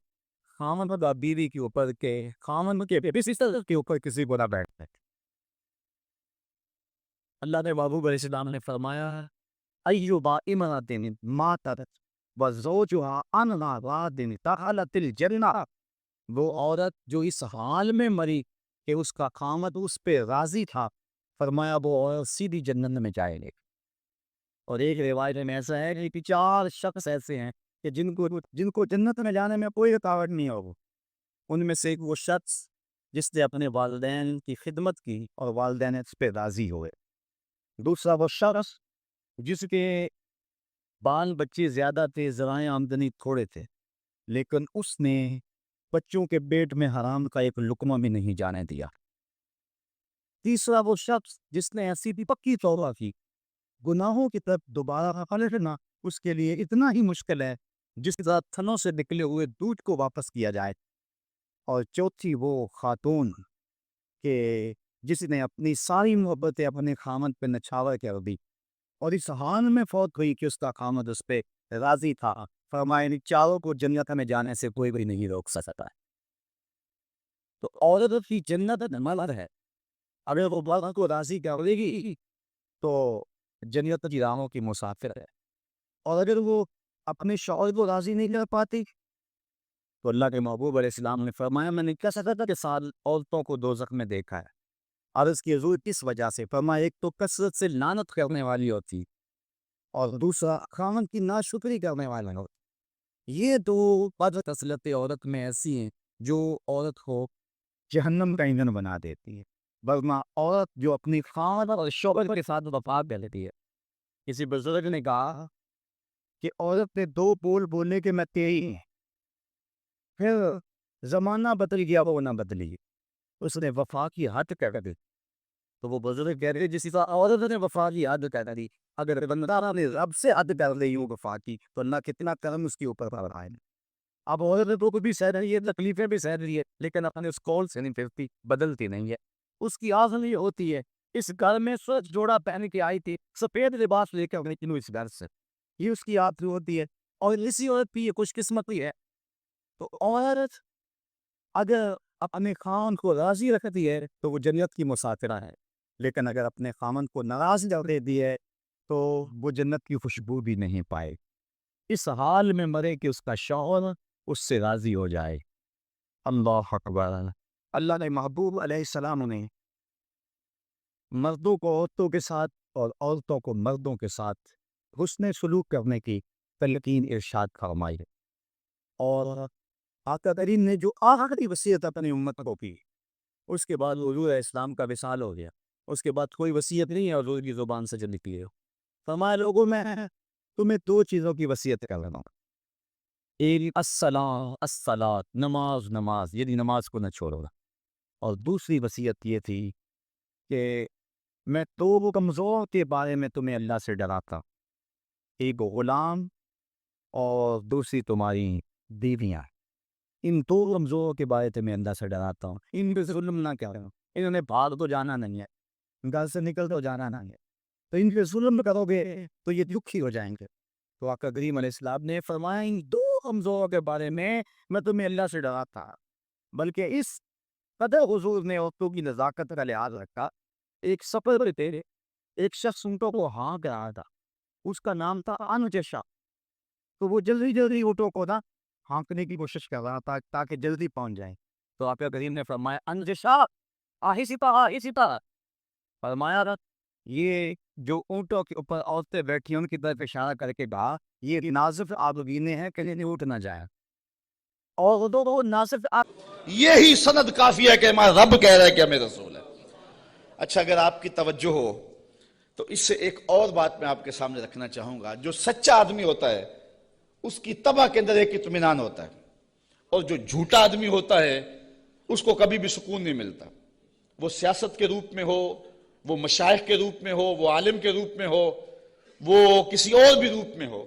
خاوند اور بیوی کے اوپر کے خاوند کے بستر کے اوپر کسی کو نہ بیٹھے. اللہ نے محبوب علیہ السلام نے فرمایا, ایوبا امرأۃ ماتت وزوجها عن راضٍ دخلت الجنہ. وہ عورت جو اس حال میں مری کہ اس کا خاوند اس پہ راضی تھا, فرمایا وہ عورت سیدھی جنت میں جائے گی. اور ایک روایت میں ایسا ہے کہ 4 شخص ایسے ہیں کہ جن کو جنت میں جانے میں کوئی رکاوٹ نہیں ہوگی. ان میں سے ایک وہ شخص جس نے اپنے والدین کی خدمت کی اور والدین اس پہ راضی ہوئے. دوسرا وہ شخص جس کے بال بچے زیادہ تھے, ذرائع آمدنی تھوڑے تھے, لیکن اس نے بچوں کے پیٹ میں حرام کا ایک لقمہ بھی نہیں جانے دیا. تیسرا وہ شخص جس نے ایسی بھی پکی توبہ کی, گناہوں کی طرف دوبارہ پلٹنا اس کے لیے اتنا ہی مشکل ہے جس کے ساتھ تھنوں سے نکلے ہوئے دودھ کو واپس کیا جائے. اور چوتھی وہ خاتون کہ جس نے اپنی ساری محبتیں اپنے خامد پہ نچھاور کر دی اور اس حال میں فوت ہوئی کہ اس کا خامد اس پہ راضی تھا. فرمایا ان چاروں کو جنت میں جانے سے کوئی بھی نہیں روک سکتا ہے. تو عورت کی جنت مرد ہے, اگر وہ مرد کو راضی کر لے گی تو جنت کی راہوں کی مسافر ہے, اور اگر وہ اپنے شوہر کو راضی نہیں کر پاتی تو اللہ کے محبوب علیہ السلام نے فرمایا میں نے کیا سکتا کہ سال عورتوں کو دوزخ میں دیکھا ہے. عرض کی حضور کس وجہ سے؟ فرمایا ایک تو کثرت سے لعنت کرنے والی ہوتی اور دوسرا خاوند کی ناشکری کرنے والا ہوتی. یہ دو بد خصلتیں عورت میں ایسی ہیں جو عورت کو جہنم کا ایندھن بنا دیتی ہے. ورنہ عورت جو اپنی خاوند اور شوہر کے ساتھ وفا کر لیتی ہے. کسی بزرگ نے کہا کہ عورت نے 2 بول بولے کہ میں تیری ہوں, پھر زمانہ بدل گیا وہ نہ بدلی, اس نے وفا کی حد کر دی. تو وہ بزرگ کہہ رہے جس طرح عورت نے وفا کی حد کر دی, اگر بندہ نے رب سے حد کر لی ہوں وفا کی تو اللہ کتنا کرم اس کے اوپر پڑ رہا ہے. اب عورت کو بھی سہ رہی ہے, تکلیفیں بھی سہ رہی ہے, لیکن اپنے اس کول سے نہیں پھرتی, بدلتی نہیں ہے. اس کی آزم یہ ہوتی ہے اس گھر میں سچ جوڑا پہن کے آئی تھی, سفید لباس لے کر لیکن اس گھر سے, یہ اس کی عادت ہوتی ہے. اور اسی عورت کی یہ خوش قسمتی ہے. تو عورت اگر اپنے خاوند کو راضی رکھتی ہے تو وہ جنت کی مسافرہ ہے, لیکن اگر اپنے خاوند کو ناراض کر دیتی ہے تو وہ جنت کی خوشبو بھی نہیں پائے. اس حال میں مرے کہ اس کا شوہر اس سے راضی ہو جائے. اللہ اکبر. اللہ نے محبوب علیہ السلام نے مردوں کو عورتوں کے ساتھ اور عورتوں کو مردوں کے ساتھ حسن سلوک کرنے کی تلقین ارشاد فرمائی ہے. اور آقا کریم نے جو آخری وصیت اپنی امت کو کی, اس کے بعد حضور اسلام کا وصال ہو گیا. اس کے بعد کوئی وصیت نہیں ہے حضور کی زبان سے جو نکلی ہو. فرمایا لوگوں میں تمہیں 2 چیزوں کی وصیت کر رہا ہوں. ایک الصلاۃ, نماز, یعنی نماز کو نہ چھوڑو. اور دوسری وصیت یہ تھی کہ میں 2 کمزور کے بارے میں تمہیں اللہ سے ڈراتا, ایک غلام اور دوسری تمہاری بیویاں. ان 2 کمزوروں کے بارے میں اللہ سے ڈراتا ہوں, ان پہ ظلم نہ کرو. انہوں نے باہر تو جانا نہیں ہے, گھر سے نکل تو جانا نہیں ہے, تو ان پہ ظلم کرو گے تو یہ دکھی ہو جائیں گے. تو آقا کریم علیہ السلام نے فرمایا ان 2 کمزوروں کے بارے میں تمہیں اللہ سے ڈراتا. بلکہ اس قدر حضور نے عورتوں کی نزاکت کا لحاظ رکھا. ایک سفر پر تھے, ایک شخص اونٹوں کو ہانک رہا تھا, اس کا نام تھا انجشا. تو وہ جلدی اونٹوں کو ہانکنے کی کوشش کر رہا تھا تاکہ جلدی پہنچ جائیں. تو آقا کریم نے فرمایا انجشا آہستہ. فرمایا یہ جو اونٹوں کے اوپر عورتیں بیٹھی ہیں ان کی طرف اشارہ کر کے کہا یہ نازف آبگینے ہیں کہ انہیں اٹھ نہ جائے. اور وہ نازف یہی سند کافی ہے کہ ہمارا رب کہہ رہا ہے کہ ہمیں رسول ہے. اچھا، اگر آپ کی توجہ ہو تو اس سے ایک اور بات میں آپ کے سامنے رکھنا چاہوں گا. جو سچا آدمی ہوتا ہے اس کی طبع کے اندر ایک اطمینان ہوتا ہے، اور جو جھوٹا آدمی ہوتا ہے اس کو کبھی بھی سکون نہیں ملتا. وہ سیاست کے روپ میں ہو، وہ مشائخ کے روپ میں ہو، وہ عالم کے روپ میں ہو، وہ کسی اور بھی روپ میں ہو،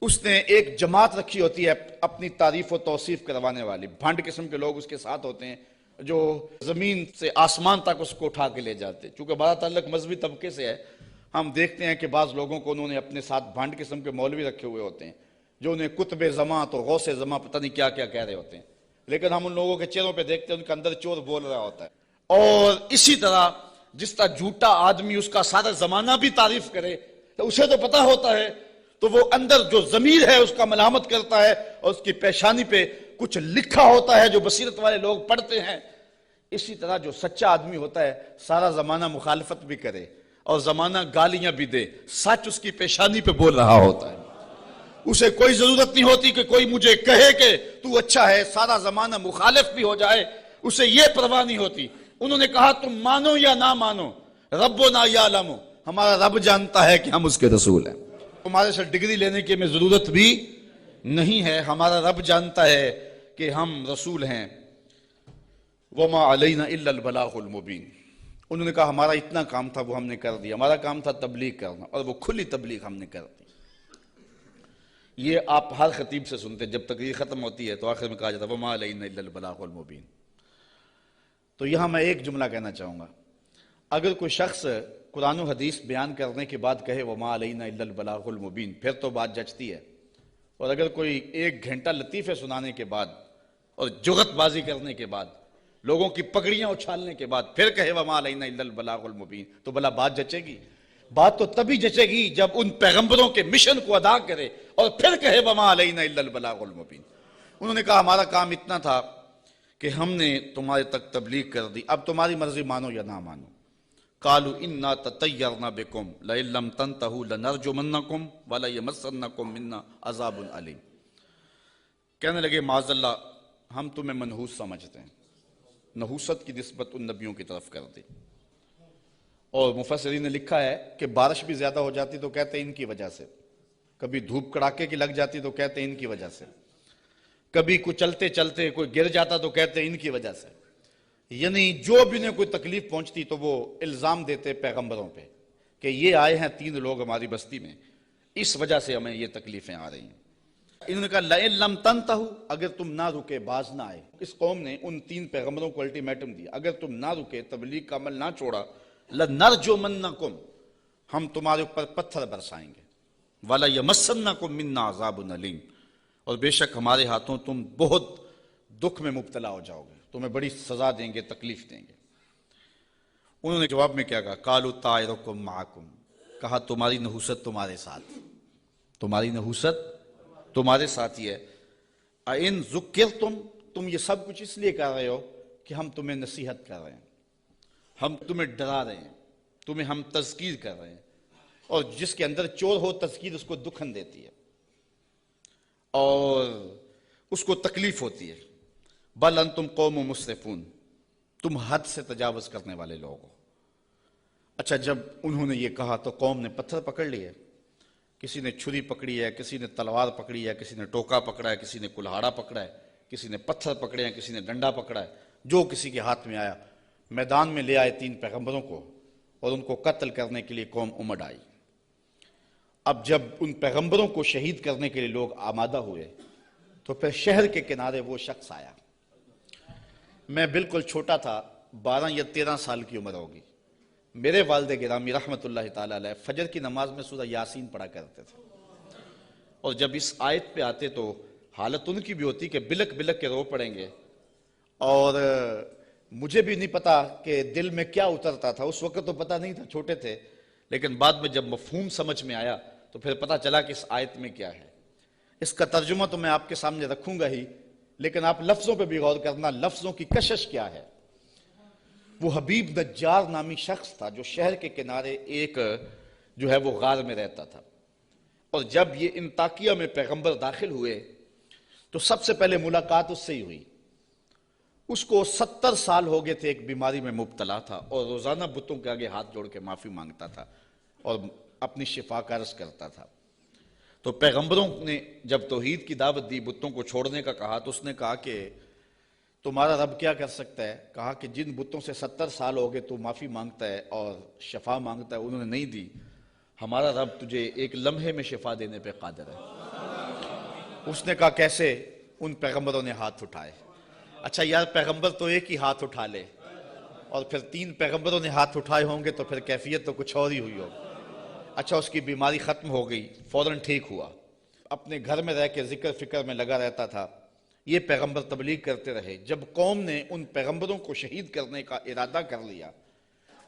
اس نے ایک جماعت رکھی ہوتی ہے اپنی تعریف و توصیف کروانے والی. بھنڈ قسم کے لوگ اس کے ساتھ ہوتے ہیں جو زمین سے آسمان تک اس کو اٹھا کے لے جاتے. چونکہ ہمارا تعلق مذہبی طبقے سے ہے، ہم دیکھتے ہیں کہ بعض لوگوں کو انہوں نے اپنے ساتھ بھنڈ قسم کے مولوی رکھے ہوئے ہوتے ہیں جو انہیں قطب زماں تو غوث زماں پتہ نہیں کیا کیا کہہ رہے ہوتے ہیں، لیکن ہم ان لوگوں کے چہروں پہ دیکھتے ہیں ان کے اندر چور بول رہا ہوتا ہے. اور اسی طرح جس طرح جھوٹا آدمی اس کا سارا زمانہ بھی تعریف کرے تو اسے تو پتہ ہوتا ہے، تو وہ اندر جو ضمیر ہے اس کا ملامت کرتا ہے اور اس کی پیشانی پہ کچھ لکھا ہوتا ہے جو بصیرت والے لوگ پڑھتے ہیں. اسی طرح جو سچا آدمی ہوتا ہے سارا زمانہ مخالفت بھی کرے اور زمانہ گالیاں بھی دے، سچ اس کی پیشانی پہ بول رہا ہوتا ہے. اسے کوئی ضرورت نہیں ہوتی کہ کوئی مجھے کہے کہ تو اچھا ہے، سارا زمانہ مخالف بھی ہو جائے اسے یہ پرواہ نہیں ہوتی. انہوں نے کہا تم مانو یا نہ مانو، ربنا یعلم، ہمارا رب جانتا ہے کہ ہم اس کے رسول ہیں. ہمارے سے ڈگری لینے کی ہمیں ضرورت بھی نہیں ہے، ہمارا رب جانتا ہے کہ ہم رسول ہیں. وما علینا الا البلاغ المبین. انہوں نے کہا ہمارا اتنا کام تھا وہ ہم نے کر دیا، ہمارا کام تھا تبلیغ کرنا اور وہ کھلی تبلیغ ہم نے کر دی. یہ آپ ہر خطیب سے سنتے جب تقریر ختم ہوتی ہے تو آخر میں کہا جاتا ہے وما علینا الا البلاغ المبین. تو یہاں میں ایک جملہ کہنا چاہوں گا، اگر کوئی شخص قرآن و حدیث بیان کرنے کے بعد کہے وما علینا الا البلاغ المبین پھر تو بات جچتی ہے. اور اگر کوئی 1 گھنٹہ لطیفے سنانے کے بعد اور جغت بازی کرنے کے بعد لوگوں کی پگڑیاں اچھالنے کے بعد پھر کہے وما علینا الا البلاغ المبین تو بھلا بات جچے گی؟ بات تو تبھی جچے گی جب ان پیغمبروں کے مشن کو ادا کرے اور پھر کہے وما علینا الا البلاغ المبین. انہوں نے کہا ہمارا کام اتنا تھا کہ ہم نے تمہارے تک تبلیغ کر دی، اب تمہاری مرضی مانو یا نہ مانو. قالوا انا تطیرنا بکم لئن لم تنتہوا لنرجمنکم ولیمسنکم منا عذاب علیم. کہنے لگے معاذ اللہ ہم تمہیں منحوس سمجھتے ہیں. نحوست کی نسبت ان نبیوں کی طرف کر دی. اور مفسرین نے لکھا ہے کہ بارش بھی زیادہ ہو جاتی تو کہتے ہیں ان کی وجہ سے، کبھی دھوپ کڑاکے کی لگ جاتی تو کہتے ہیں ان کی وجہ سے، کبھی کوئی چلتے چلتے کوئی گر جاتا تو کہتے ہیں ان کی وجہ سے. یعنی جو بھی انہیں کوئی تکلیف پہنچتی تو وہ الزام دیتے پیغمبروں پہ کہ یہ آئے ہیں 3 لوگ ہماری بستی میں، اس وجہ سے ہمیں یہ تکلیفیں آ رہی ہیں. انہوں نے کہا لئن لم تنتہوا، اگر تم نہ رکے باز نہ آئے. اس قوم نے ان 3 پیغمبروں کو الٹیمیٹم دیا، اگر تم نہ رکے تبلیغ کا عمل نہ چھوڑا لنرجمنکم، ہم تمہارے اوپر پتھر برسائیں گے، ولیمسنکم منا عذاب علیم، اور بے شک ہمارے ہاتھوں تم بہت دکھ میں مبتلا ہو جاؤ گے، تمہیں بڑی سزا دیں گے، تکلیف دیں گے. انہوں نے جواب میں کیا کہا؟ قالوا طائرکم معکم، کہا تمہاری نحوست تمہارے ساتھ، تمہاری نحوست تمہارے ساتھ ہی ہے. اَإِن ذُكِّرْتُمْ، تم یہ سب کچھ اس لیے کر رہے ہو کہ ہم تمہیں نصیحت کر رہے ہیں، ہم تمہیں ڈرا رہے ہیں، تمہیں ہم تذکیر کر رہے ہیں. اور جس کے اندر چور ہو تذکیر اس کو دکھن دیتی ہے اور اس کو تکلیف ہوتی ہے. بل انتم قوم مسرفون، تم حد سے تجاوز کرنے والے لوگ ہو. اچھا جب انہوں نے یہ کہا تو قوم نے پتھر پکڑ لیے، کسی نے چھری پکڑی ہے، کسی نے تلوار پکڑی ہے، کسی نے ٹوکا پکڑا ہے، کسی نے کلہاڑا پکڑا ہے، کسی نے پتھر پکڑے ہیں، کسی نے ڈنڈا پکڑا ہے. جو کسی کے ہاتھ میں آیا میدان میں لے آئے 3 پیغمبروں کو اور ان کو قتل کرنے کے لیے قوم امڑ آئی. اب جب ان پیغمبروں کو شہید کرنے کے لیے لوگ آمادہ ہوئے تو پھر شہر کے کنارے وہ شخص آیا. میں بالکل چھوٹا تھا، 12 یا 13 سال کی عمر ہوگی. میرے والد گرامی رحمۃ اللہ تعالیٰ علیہ فجر کی نماز میں سورہ یاسین پڑھا کرتے تھے، اور جب اس آیت پہ آتے تو حالت ان کی بھی ہوتی کہ بلک بلک کے رو پڑیں گے. اور مجھے بھی نہیں پتا کہ دل میں کیا اترتا تھا، اس وقت تو پتا نہیں تھا، چھوٹے تھے، لیکن بعد میں جب مفہوم سمجھ میں آیا تو پھر پتا چلا کہ اس آیت میں کیا ہے. اس کا ترجمہ تو میں آپ کے سامنے رکھوں گا ہی، لیکن آپ لفظوں پہ بھی غور کرنا، لفظوں کی کشش کیا ہے. وہ حبیب نجار نامی شخص تھا جو شہر کے کنارے ایک جو ہے وہ غار میں رہتا تھا. اور جب یہ انطاکیہ میں پیغمبر داخل ہوئے تو سب سے پہلے ملاقات اس سے ہی ہوئی. اس کو 70 سال ہو گئے تھے، ایک بیماری میں مبتلا تھا اور روزانہ بتوں کے آگے ہاتھ جوڑ کے معافی مانگتا تھا اور اپنی شفا کا عرض کرتا تھا۔ تو پیغمبروں نے جب توحید کی دعوت دی، بتوں کو چھوڑنے کا کہا، تو اس نے کہا کہ تمہارا رب کیا کر سکتا ہے؟ کہا کہ جن بتوں سے 70 سال ہو گئے تو معافی مانگتا ہے اور شفا مانگتا ہے، انہوں نے نہیں دی، ہمارا رب تجھے ایک لمحے میں شفا دینے پہ قادر ہے۔ اس نے کہا کیسے؟ ان پیغمبروں نے ہاتھ اٹھائے۔ اچھا یار، پیغمبر تو ایک ہی ہاتھ اٹھا لے اور پھر 3 پیغمبروں نے ہاتھ اٹھائے ہوں گے تو پھر کیفیت تو کچھ اور ہی ہوئی ہوگی۔ اچھا، اس کی بیماری ختم ہو گئی، فوراً ٹھیک ہوا، اپنے گھر میں رہ کے ذکر فکر میں لگا رہتا تھا۔ یہ پیغمبر تبلیغ کرتے رہے۔ جب قوم نے ان پیغمبروں کو شہید کرنے کا ارادہ کر لیا،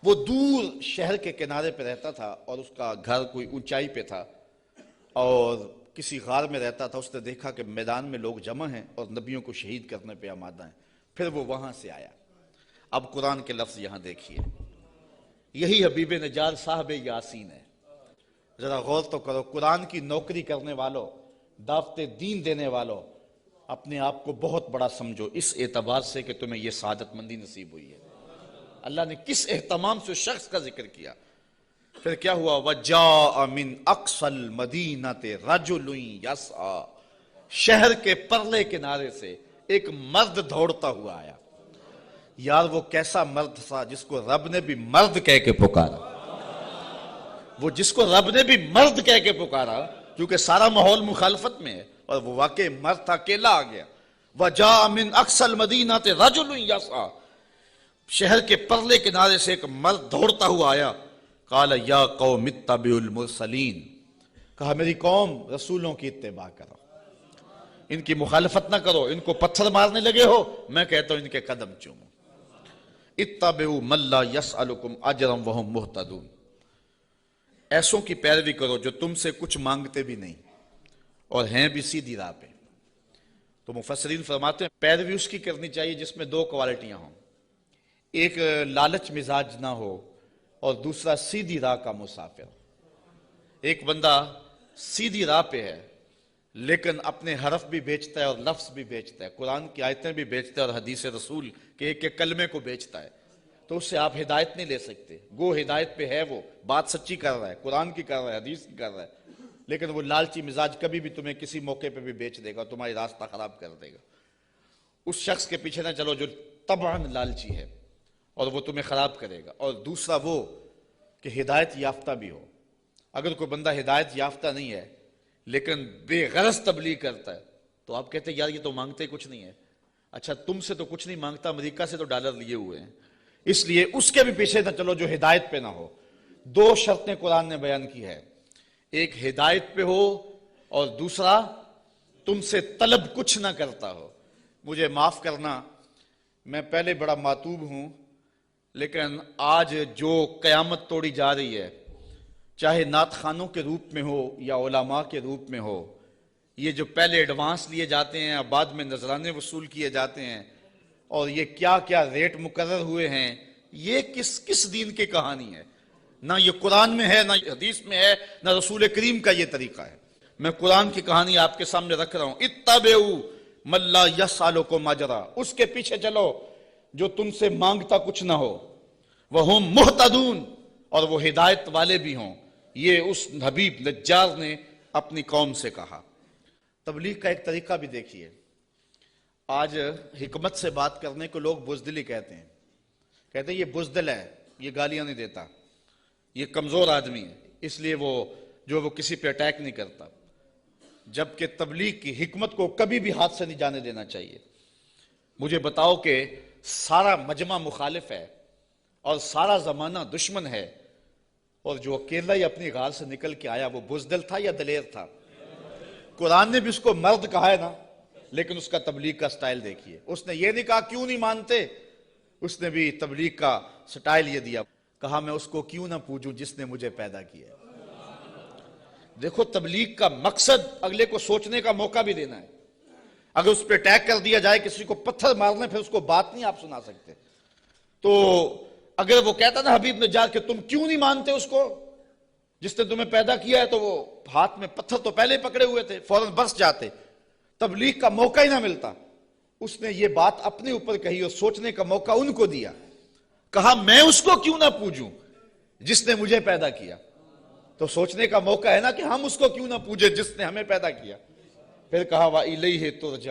وہ دور شہر کے کنارے پہ رہتا تھا اور اس کا گھر کوئی اونچائی پہ تھا اور کسی غار میں رہتا تھا۔ اس نے دیکھا کہ میدان میں لوگ جمع ہیں اور نبیوں کو شہید کرنے پہ آمادہ ہیں، پھر وہ وہاں سے آیا۔ اب قرآن کے لفظ یہاں دیکھیے، یہی حبیب نجار صاحب یاسین ہے۔ ذرا غور تو کرو، قرآن کی نوکری کرنے والوں، دعوت دین دینے والوں، اپنے آپ کو بہت بڑا سمجھو اس اعتبار سے کہ تمہیں یہ سعادت مندی نصیب ہوئی ہے۔ اللہ نے کس اہتمام سے اس شخص کا ذکر کیا۔ پھر کیا ہوا؟ وَجَاءَ مِنْ أَقْصَى الْمَدِينَةِ رَجُلٌ يَسْعَى، شہر کے پرلے کنارے سے ایک مرد دوڑتا ہوا آیا۔ یار وہ کیسا مرد تھا جس کو رب نے بھی مرد کہہ کے پکارا، وہ جس کو رب نے بھی مرد کہہ کے پکارا، کیونکہ سارا ماحول مخالفت میں ہے اور وہ واقعی مرد تھا، اکیلا آ گیا۔ وَجَاءَ مِنْ أَقْصَى الْمَدِينَةِ رَجُلٌ يَسْعَى، شہر کے پرلے کنارے سے ایک مرد دوڑتا ہوا آیا۔ قَالَ يَا قَوْمِ اتَّبِعُوا الْمُرْسَلِينَ، کہا میری قوم رسولوں کی اتباع کرو، ان کی مخالفت نہ کرو، ان کو پتھر مارنے لگے ہو، میں کہتا ہوں ان کے قدم چومو۔ اتَّبِعُوا مَن لَّا يَسْأَلُكُمْ أَجْرًا وَهُمْ مُهْتَدُونَ، ایسوں کی پیروی کرو جو تم سے کچھ مانگتے بھی نہیں اور ہیں بھی سیدھی راہ پہ۔ تو مفسرین فرماتے ہیں پیروی اس کی کرنی چاہیے جس میں 2 کوالٹیاں ہوں، ایک لالچ مزاج نہ ہو اور دوسرا سیدھی راہ کا مسافر۔ ایک بندہ سیدھی راہ پہ ہے لیکن اپنے حرف بھی بیچتا ہے اور لفظ بھی بیچتا ہے، قرآن کی آیتیں بھی بیچتا ہے اور حدیث رسول کے ایک ایک کلمے کو بیچتا ہے، تو اس سے آپ ہدایت نہیں لے سکتے۔ گو ہدایت پہ ہے، وہ بات سچی کر رہا ہے، قرآن کی کر رہا ہے، حدیث کی کر رہا ہے، لیکن وہ لالچی مزاج کبھی بھی تمہیں کسی موقع پہ بھی بیچ دے گا، تمہاری راستہ خراب کر دے گا۔ اس شخص کے پیچھے نہ چلو جو طبعاً لالچی ہے اور وہ تمہیں خراب کرے گا۔ اور دوسرا وہ کہ ہدایت یافتہ بھی ہو۔ اگر کوئی بندہ ہدایت یافتہ نہیں ہے لیکن بے غرض تبلیغ کرتا ہے تو آپ کہتے ہیں یار یہ تو مانگتے کچھ نہیں ہے۔ اچھا تم سے تو کچھ نہیں مانگتا، امریکہ سے تو ڈالر لیے ہوئے ہیں، اس لیے اس کے بھی پیچھے نہ چلو جو ہدایت پہ نہ ہو۔ 2 شرطیں قرآن نے بیان کی ہے، ایک ہدایت پہ ہو اور دوسرا تم سے طلب کچھ نہ کرتا ہو۔ مجھے معاف کرنا، میں پہلے بڑا ماتوب ہوں، لیکن آج جو قیامت توڑی جا رہی ہے، چاہے نعت خوانوں کے روپ میں ہو یا علماء کے روپ میں ہو، یہ جو پہلے ایڈوانس لیے جاتے ہیں اور بعد میں نذرانے وصول کیے جاتے ہیں، اور یہ کیا کیا ریٹ مقرر ہوئے ہیں، یہ کس دین کی کہانی ہے؟ نہ یہ قرآن میں ہے، نہ حدیث میں ہے، نہ رسول کریم کا یہ طریقہ ہے۔ میں قرآن کی کہانی آپ کے سامنے رکھ رہا ہوں، اتبعوا من لا یسألکم اجرا، اس کے پیچھے چلو جو تم سے مانگتا کچھ نہ ہو، وہم مہتدون، اور وہ ہدایت والے بھی ہوں۔ یہ اس حبیب نجار نے اپنی قوم سے کہا۔ تبلیغ کا ایک طریقہ بھی دیکھیے، آج حکمت سے بات کرنے کو لوگ بزدلی کہتے ہیں، کہتے ہیں یہ بزدل ہے، یہ گالیاں نہیں دیتا، یہ کمزور آدمی ہے، اس لیے وہ کسی پہ اٹیک نہیں کرتا، جبکہ تبلیغ کی حکمت کو کبھی بھی ہاتھ سے نہیں جانے دینا چاہیے۔ مجھے بتاؤ کہ سارا مجمع مخالف ہے اور سارا زمانہ دشمن ہے، اور جو اکیلا ہی اپنی غار سے نکل کے آیا وہ بزدل تھا یا دلیر تھا؟ قرآن نے بھی اس کو مرد کہا ہے نا، لیکن اس کا تبلیغ کا سٹائل دیکھیے، اس نے یہ نہیں کہا کیوں نہیں مانتے، اس نے بھی تبلیغ کا سٹائل یہ دیا، کہا میں اس کو کیوں نہ پوجوں جس نے مجھے پیدا کیا ہے۔ دیکھو تبلیغ کا مقصد اگلے کو سوچنے کا موقع بھی دینا ہے۔ اگر اس پہ اٹیک کر دیا جائے، کسی کو پتھر مارنے، پھر اس کو بات نہیں آپ سنا سکتے۔ تو اگر وہ کہتا نا حبیب نجار کہ تم کیوں نہیں مانتے اس کو جس نے تمہیں پیدا کیا ہے، تو وہ ہاتھ میں پتھر تو پہلے پکڑے ہوئے تھے، فوراً برس جاتے، تبلیغ کا موقع ہی نہ ملتا۔ اس نے یہ بات اپنے اوپر کہی اور سوچنے کا موقع ان کو دیا. کہا میں اس کو کیوں نہ پوجوں جس نے مجھے پیدا کیا. تو سوچنے کا موقع ہے نا کہ ہم اس کو کیوں نہ پوجے جس نے ہمیں پیدا کیا. پھر کہا وَإِلَيْهِ تُرْجَعُونَ.